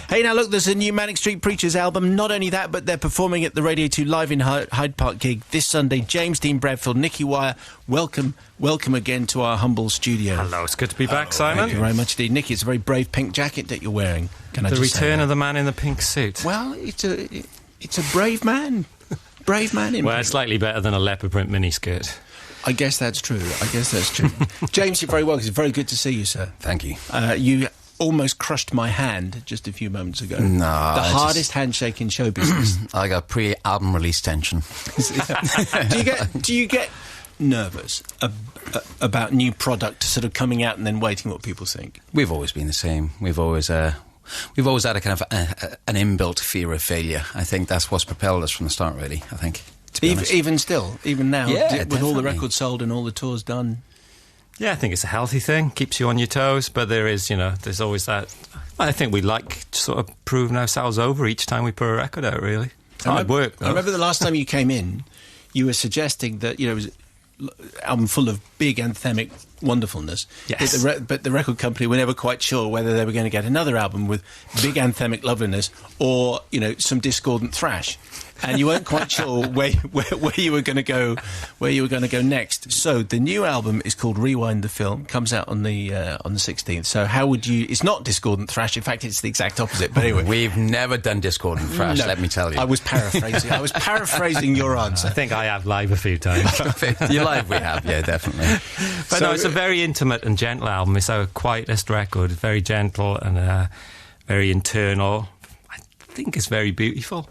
Hey, now look, there's a new Manic Street Preachers album. Not only that, but they're performing at the Radio 2 Live in Hyde Park gig this Sunday. James Dean Bradfield, Nicky, welcome again to our humble studio. Hello, it's good to be back, Simon. Thank you very much indeed. Nicky, it's a very brave pink jacket that you're wearing. Can I the just return say of the man in the pink suit. Well, it's a brave man. Brave man in Well, pink. it's slightly better than a leopard print miniskirt. I guess that's true. James, you're very welcome. It's very good to see you, sir. Thank you. You almost crushed my hand just a few moments ago. No. The hardest handshake in show business. I got pre-album release tension. Do you get nervous about new product sort of coming out and then waiting what people think? We've always been the same. We've always had a kind of an inbuilt fear of failure. I think that's what's propelled us from the start, really, I think. Even now, Yeah, with all the definitely. records sold and all the tours done. Yeah, I think it's a healthy thing. Keeps you on your toes, but there's always that. I think we like sort of proving ourselves over each time we put a record out, really. It's hard work, though. I remember the last time you came in, you were suggesting that, it was an album full of big anthemic wonderfulness. Yes. But the record company were never quite sure whether they were going to get another album with big anthemic loveliness or, some discordant thrash. And you weren't quite sure where you were going to go, next. So the new album is called Rewind the Film. Comes out on the 16th. So how would you? It's not discordant thrash. In fact, it's the exact opposite. But anyway, We've never done discordant thrash. No, let me tell you. I was paraphrasing your answer. I think I have live a few times. You're live. We have, yeah, definitely. But no, it's a very intimate and gentle album. It's our quietest record. Very gentle and very internal. I think it's very beautiful.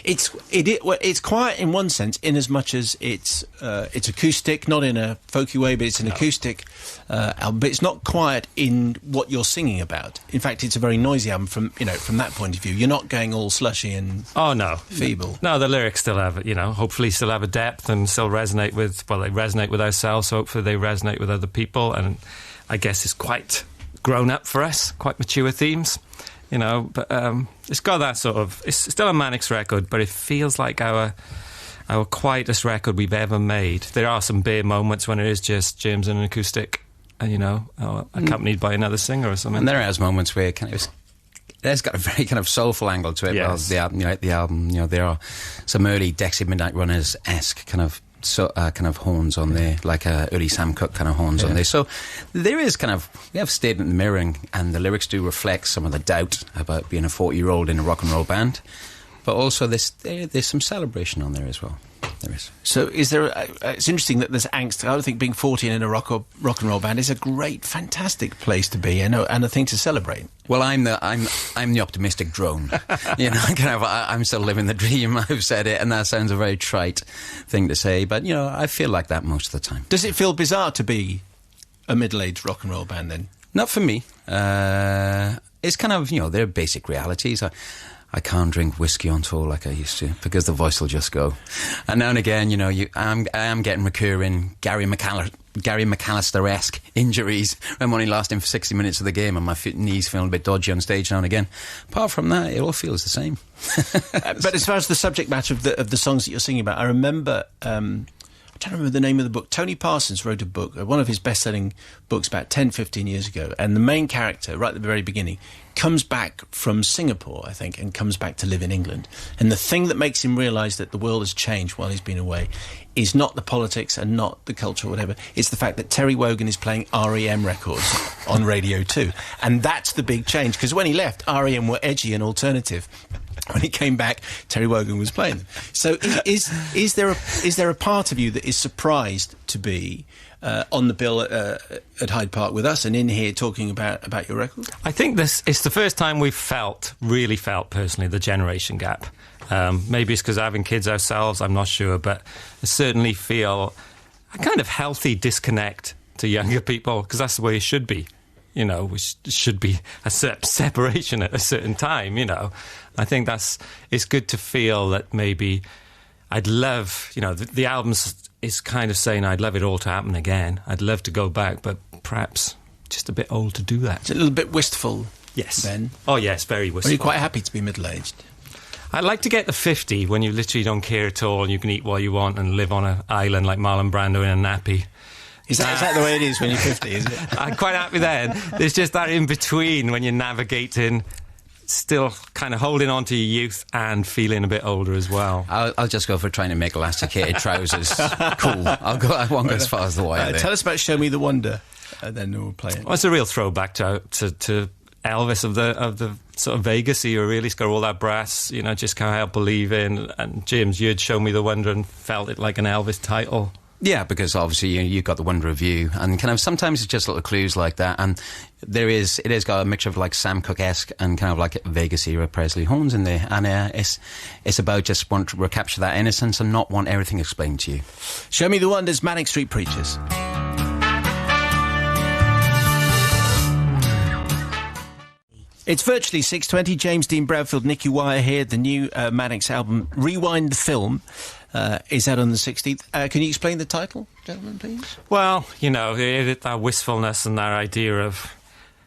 It's quiet in one sense, in as much as it's acoustic, not in a folky way, but it's an acoustic album. But it's not quiet in what you're singing about. In fact, it's a very noisy album from that point of view. You're not going all slushy and feeble. No, the lyrics still have hopefully still have a depth and still resonate with. Well, they resonate with ourselves. So hopefully they resonate with other people. And I guess it's quite grown up for us, quite mature themes. But it's got that sort of... It's still a Manics record, but it feels like our quietest record we've ever made. There are some bare moments when it is just James and an acoustic, accompanied by another singer or something. And there are moments where there's got a very kind of soulful angle to it. Yes. Well, the album, there are some early Dexy Midnight Runners-esque kind of horns on there, like early Sam Cooke kind of horns on there. So there is we have stayed in the mirroring, and the lyrics do reflect some of the doubt about being a 40-year-old in a rock and roll band. But also there's some celebration on there as well. There is. So is there... it's interesting that there's angst. I think being 40 and in a rock and roll band is a great, fantastic place to be and a thing to celebrate. Well, I'm the optimistic drone. I'm still living the dream. I've said it, and that sounds a very trite thing to say, but I feel like that most of the time. Does it feel bizarre to be a middle-aged rock and roll band then? Not for me. It's kind of they're basic realities. I can't drink whiskey on tour like I used to because the voice will just go. And now and again, I am getting recurring Gary McAllister-esque injuries. I'm only lasting for 60 minutes of the game and my knees feeling a bit dodgy on stage now and again. Apart from that, it all feels the same. But as far as the subject matter of the songs that you're singing about, I remember... I don't remember the name of the book. Tony Parsons wrote a book, one of his best-selling books about 10, 15 years ago, and the main character, right at the very beginning, comes back from Singapore, I think, and comes back to live in England. And the thing that makes him realise that the world has changed while he's been away is not the politics and not the culture or whatever. It's the fact that Terry Wogan is playing REM records on Radio 2. And that's the big change, because when he left, REM were edgy and alternative. When he came back, Terry Wogan was playing them. So is there a part of you that is surprised to be on the bill at Hyde Park with us and in here talking about your record? I think this is the first time we've really felt personally the generation gap. Maybe it's because having kids ourselves, I'm not sure, but I certainly feel a kind of healthy disconnect to younger people, because that's the way it should be. Which should be a separation at a certain time, I think it's good to feel that maybe I'd love, the album's is kind of saying I'd love it all to happen again. I'd love to go back, but perhaps just a bit old to do that. It's a little bit wistful, yes. Ben. Oh, yes, very wistful. Are you quite happy to be middle-aged? I'd like to get to 50 when you literally don't care at all and you can eat what you want and live on an island like Marlon Brando in a nappy. Is that the way it is when you're 50, is it? I'm quite happy then. There's just that in between when you're navigating still kind of holding on to your youth and feeling a bit older as well. I'll just go for trying to make elasticated trousers cool. I won't go as far as the wire there. Tell us about Show Me the Wonder, and then we'll play it. Well, it's a real throwback to Elvis of the sort of Vegas era, really. It's got all that brass, you know, Just Can't Help Believing. And James, you'd Show Me the Wonder and felt it like an Elvis title. Yeah, because obviously you got the wonder of you, and kind of sometimes it's just little clues like that, and it is got a mixture of like Sam Cooke-esque and kind of like Vegas era Presley horns in there, and it's about just want to recapture that innocence and not want everything explained to you. Show Me the Wonders, Manic Street Preachers. It's virtually 6:20. James Dean Bradfield, Nicky here. The new Manics album, Rewind the Film, is out on the 16th. Can you explain the title, gentlemen, please? Well, you know, that wistfulness and that idea of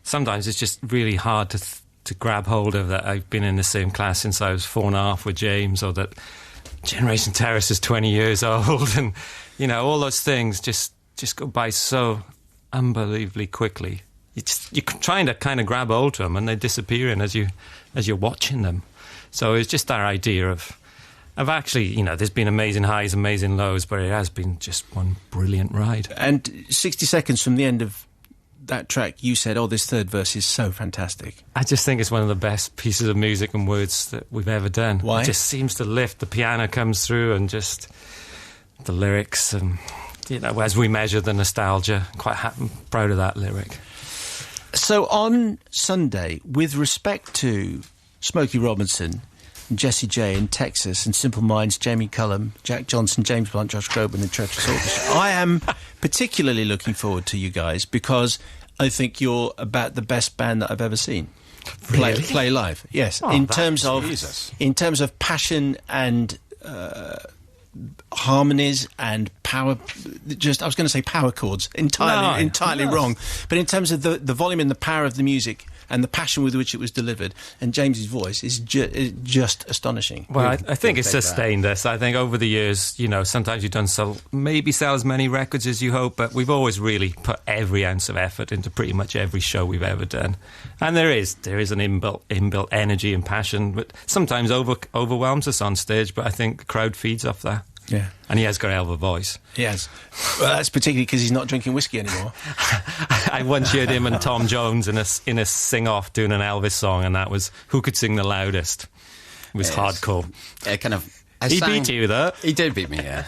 sometimes it's just really hard to grab hold of that I've been in the same class since I was 4.5 with James, or that Generation Terrace is 20 years old, and, you know, all those things just go by so unbelievably quickly. You're trying to kind of grab hold of them, and they're disappearing as you're watching them. So it's just that idea of actually, you know, there's been amazing highs, amazing lows, but it has been just one brilliant ride. And 60 seconds from the end of that track, you said, "Oh, this third verse is so fantastic." I just think it's one of the best pieces of music and words that we've ever done. Why? It just seems to lift. The piano comes through, and just the lyrics, and, you know, as we measure the nostalgia, quite proud of that lyric. So on Sunday, with respect to Smokey Robinson, Jessie J in Texas, and Simple Minds, Jamie Cullum, Jack Johnson, James Blunt, Josh Groban, and Treacherous Orchestra, I am particularly looking forward to you guys because I think you're about the best band that I've ever seen play live. Yes, oh, in terms of passion and harmonies and power. Just I was going to say power chords. Entirely wrong. But in terms of the volume and the power of the music and the passion with which it was delivered, and James's voice is just astonishing. Well, I think it's sustained us. I think over the years, you know, sometimes you don't sell as many records as you hope, but we've always really put every ounce of effort into pretty much every show we've ever done. And there is an inbuilt energy and passion, but sometimes overwhelms us on stage, but I think the crowd feeds off that. Yeah. And he has got a hell of a voice. He has. Well, that's particularly because he's not drinking whiskey anymore. I once heard him and Tom Jones in a sing-off doing an Elvis song, and that was who could sing the loudest. It was hardcore. He beat you, though. He did beat me, yeah.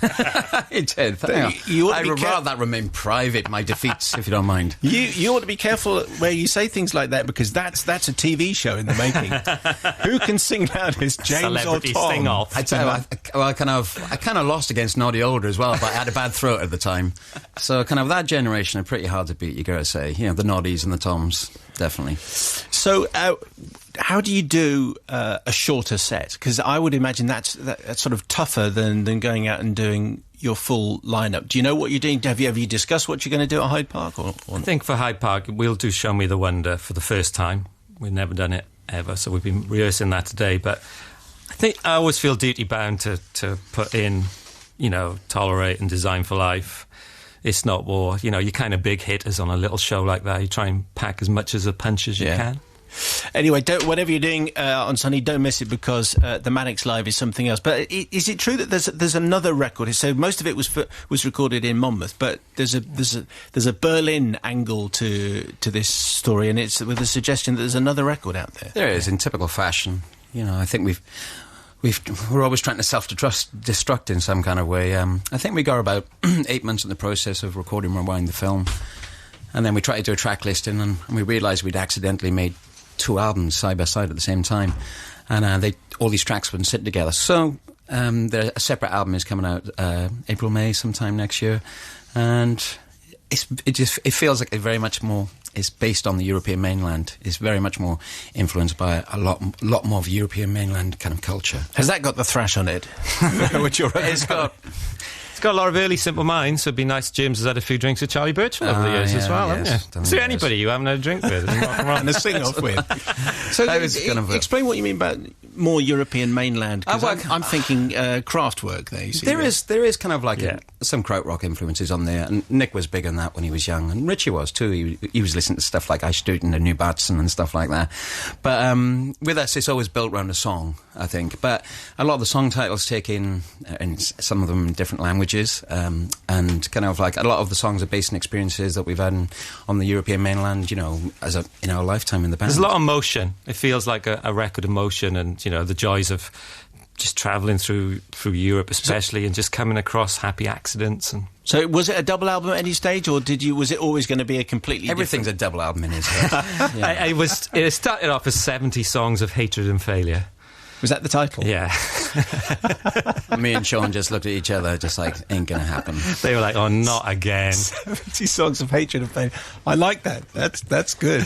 He did. I'd rather that remain private, my defeats, if you don't mind. You ought to be careful where you say things like that, because that's a TV show in the making. Who can sing loudest, James Celebrity or Tom? Sing-off. I tell you, I kind of lost against Noddy Older as well, but I had a bad throat at the time. So kind of that generation are pretty hard to beat, you gotta say. You know, the Noddies and the Toms, definitely. So, how do you do a shorter set? Because I would imagine that's sort of tougher than going out and doing your full lineup. Do you know what you're doing? Have you discussed what you're going to do at Hyde Park? Or I think for Hyde Park, we'll do Show Me the Wonder for the first time. We've never done it ever, so we've been rehearsing that today. But I think I always feel duty-bound to put in, you know, Tolerate and Design for Life. It's Not War. You know, you're kind of big hitters on a little show like that. You try and pack as much as a punch as you can. Anyway, whatever you're doing on Sunday, don't miss it, because the Manics Live is something else. But is it true that there's another record? So most of it was recorded in Monmouth, but there's a Berlin angle to this story, and it's with the suggestion that there's another record out there. There is, in typical fashion. You know, I think we're always trying to self-destruct in some kind of way. I think we got about 8 months in the process of recording Rewind the Film, and then we tried to do a track listing, and we realised we'd accidentally made 2 albums side by side at the same time, and all these tracks wouldn't sit together. So a separate album is coming out April, May, sometime next year, and it feels like it very much more is based on the European mainland. It's very much more influenced by a lot more of European mainland kind of culture. Has that got the thrash on it? Which it's got a lot of early Simple Minds, so it'd be nice. James has had a few drinks with Charlie Birchall over the years as well, haven't you? So anybody you haven't had a drink with and a sing-off with. So explain what you mean by more European mainland? 'Cause Well, I'm thinking Kraftwerk there. You see There is kind of like some krautrock influences on there, and Nick was big on that when he was young, and Richey was too. He was listening to stuff like Eichstuten and New Batson and stuff like that. But with us, it's always built around a song, I think. But a lot of the song titles take in some of them in different languages, and kind of like a lot of the songs are based on experiences that we've had on the European mainland, in our lifetime in the band. There's a lot of motion. It feels like a record of motion, and the joys of just travelling through Europe, especially, and just coming across happy accidents. And so, was it a double album at any stage, or was it always going to be a completely? Everything's different... a double album in his head. It started off as 70 songs of hatred and failure. Was that the title? Yeah. Me and Sean just looked at each other, just like, ain't gonna happen. They were like, oh, not again. 70 songs of hatred and failure. I like that. That's good.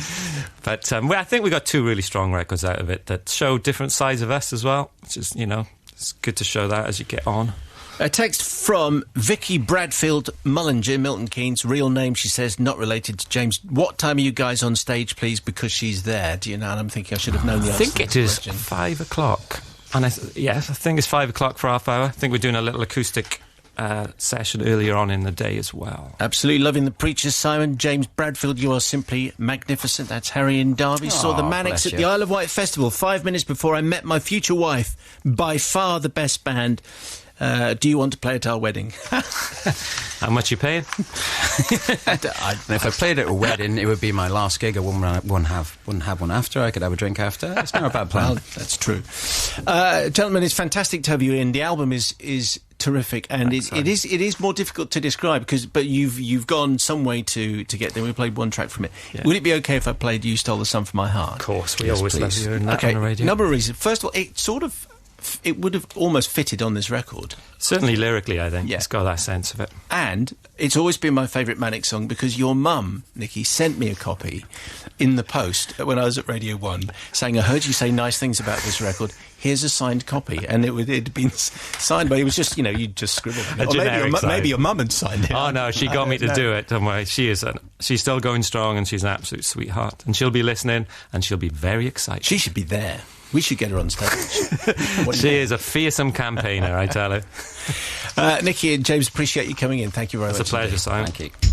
But I think we got 2 really strong records out of it that show different sides of us as well, which is, it's good to show that as you get on. A text from Vicky Bradfield Mullinger, Milton Keynes. Real name, she says, not related to James. What time are you guys on stage, please? Because she's there. Do you know? And I'm thinking I should have known the answer. I think it is 5 o'clock. And I think it's 5 o'clock for half hour. I think we're doing a little acoustic session earlier on in the day as well. Absolutely loving the preachers, Simon. James Bradfield, you are simply magnificent. That's Harry in Derby. Saw the Manics at the Isle of Wight Festival 5 minutes before I met my future wife. By far the best band. Do you want to play at our wedding? How much you paying? If I played at a wedding, it would be my last gig. I wouldn't have one after. I could have a drink after. It's not a bad plan. Well, that's true. Gentlemen, it's fantastic to have you in. The album is terrific, and it is more difficult to describe but you've gone some way to get there. We played one track from it. Yeah. Would it be okay if I played "You Stole the Sun from My Heart"? Of course, we always love you that on the radio. Number of reasons. First of all, it would have almost fitted on this record. Certainly lyrically, I think. Yeah. It's got that sense of it. And it's always been my favourite Manic song because your mum, Nicky, sent me a copy in the post when I was at Radio 1 saying, I heard you say nice things about this record. Here's a signed copy. And it had been signed by... It was just, you'd just scribble it. Or maybe your mum had signed it. Oh, no, she got me to do it. Don't worry. She's still going strong, and she's an absolute sweetheart. And she'll be listening, and she'll be very excited. She should be there. We should get her on stage. She is a fearsome campaigner, I tell her. Nicky and James, appreciate you coming in. Thank you very much. It's a pleasure, Simon. Thank you.